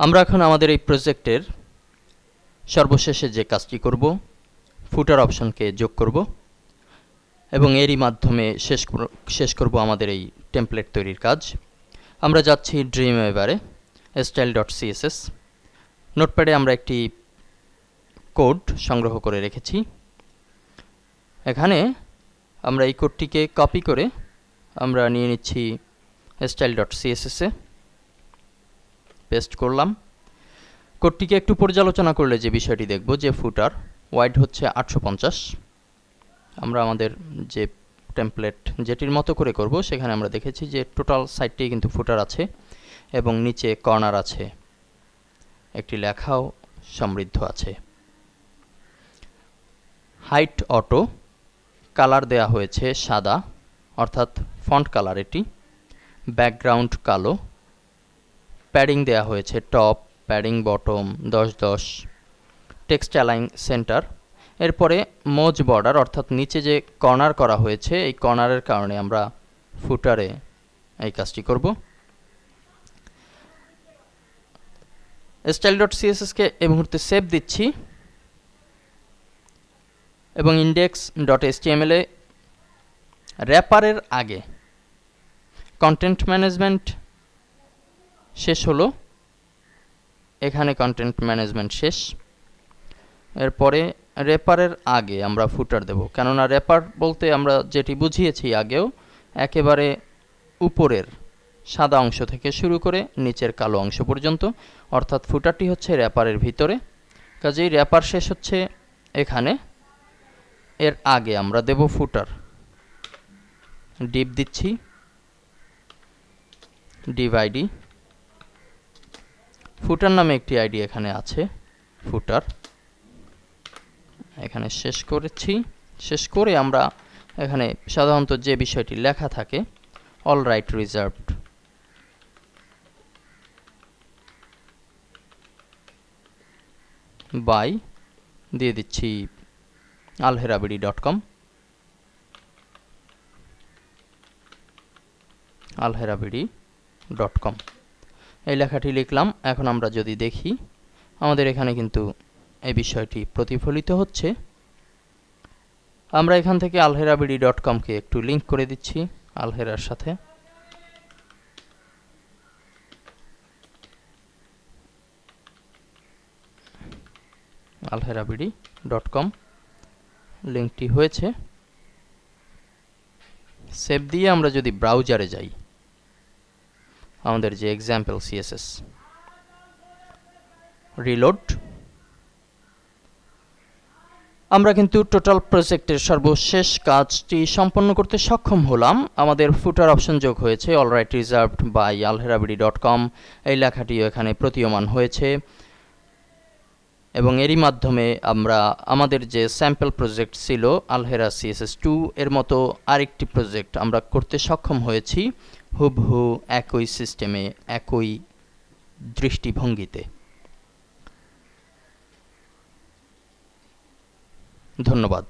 আমরা এখন আমাদের এই প্রজেক্টের সর্বশেষে যে কাজটি করব, ফুটার অপশনকে যোগ করব এবং এরই মাধ্যমে শেষ করব আমাদের এই টেমপ্লেট তৈরির কাজ। আমরা যাচ্ছি ড্রিমওয়েভারে, style.css। নোটপ্যাডে আমরা একটি কোড সংগ্রহ করে রেখেছি। এখানে আমরা এই কোডটিকে কপি করে আমরা নিয়ে নিচ্ছি style.css এ, পেস্ট করলাম। কোডটিকে একটু পর্যালোচনা করলে যে বিষয়টি দেখব যে ফুটার ওয়াইড হচ্ছে 850। আমরা আমাদের যে টেমপ্লেট যেটির মতো করে করব সেখানে আমরা দেখেছি যে টোটাল সাইটটি কিন্তু ফুটার আছে এবং নিচে কর্নার আছে, একটি লেখাও সমৃদ্ধ আছে। হাইট অটো, কালার দেয়া হয়েছে সাদা অর্থাৎ ফন্ট কালার এটি, ব্যাকগ্রাউন্ড কালো, প্যাডিং দেয়া হয়েছে top, padding bottom 10-10, text align centre. এরপরে মোজ বর্ডার অর্থাৎ নিচে যে কর্নার করা হয়েছে এই কর্নারের কারণে আমরা ফুটারে এই কাজটি করব। style.css কে এই মুহূর্তে সেভ দিচ্ছি এবং index.html এ র্যাপারের আগে কন্টেন্ট ম্যানেজমেন্ট শেষ হলো, এখানে কন্টেন্ট ম্যানেজমেন্ট শেষ। এরপরে র্যাপারের আগে আমরা ফুটার দেব, কেননা র্যাপার বলতে আমরা যেটি বুঝিয়েছি আগেও, একেবারে উপরের সাদা অংশ থেকে শুরু করে নিচের কালো অংশ পর্যন্ত, অর্থাৎ ফুটারটি হচ্ছে র্যাপারের ভিতরে। কাজেই র্যাপার শেষ হচ্ছে এখানে, এর আগে আমরা দেব ফুটার। ডিভ দিচ্ছি, ডিভ আইডি, ফুটার নামে একটি আইডি এখানে আছে, ফুটার এখানে শেষ করেছি। শেষ করে আমরা এখানে সাধারণত যে বিষয়টি লেখা থাকে অল রাইট রিজার্ভড, বাই দিয়ে দিচ্ছি alherabidi.com, alherabidi.com এই লেখাটি লিখলাম। এখন আমরা যদি দেখি আমাদের এখানে কিন্তু এই বিষয়টি প্রতিফলিত হচ্ছে। আমরা এখান থেকে alherabidi.com কে একটু লিংক করে দিচ্ছি আলহেরার সাথে। alherabidi.com লিংকটি হয়েছে। সেভ দিয়ে আমরা যদি ব্রাউজারে যাই, আমাদের যে এক্সাম্পল সিএসএস, রিলোড, আমরা কিন্তু টোটাল প্রজেক্টের সর্বশেষ কাজটি সম্পন্ন করতে সক্ষম হলাম। আমাদের ফুটার অপশন যোগ হয়েছে, অলরাইট রিজার্ভড বাই alherabidi.com এই লেখাটিও এখানে প্রতীয়মান হয়েছে এবং এরই মাধ্যমে আমরা আমাদের যে স্যাম্পল প্রজেক্ট ছিল আলহেরা CSS2 এর মতো আরেকটি প্রজেক্ট আমরা করতে সক্ষম হয়েছি, হুবহু একই সিস্টেমে একই দৃষ্টিভঙ্গিতে। ধন্যবাদ।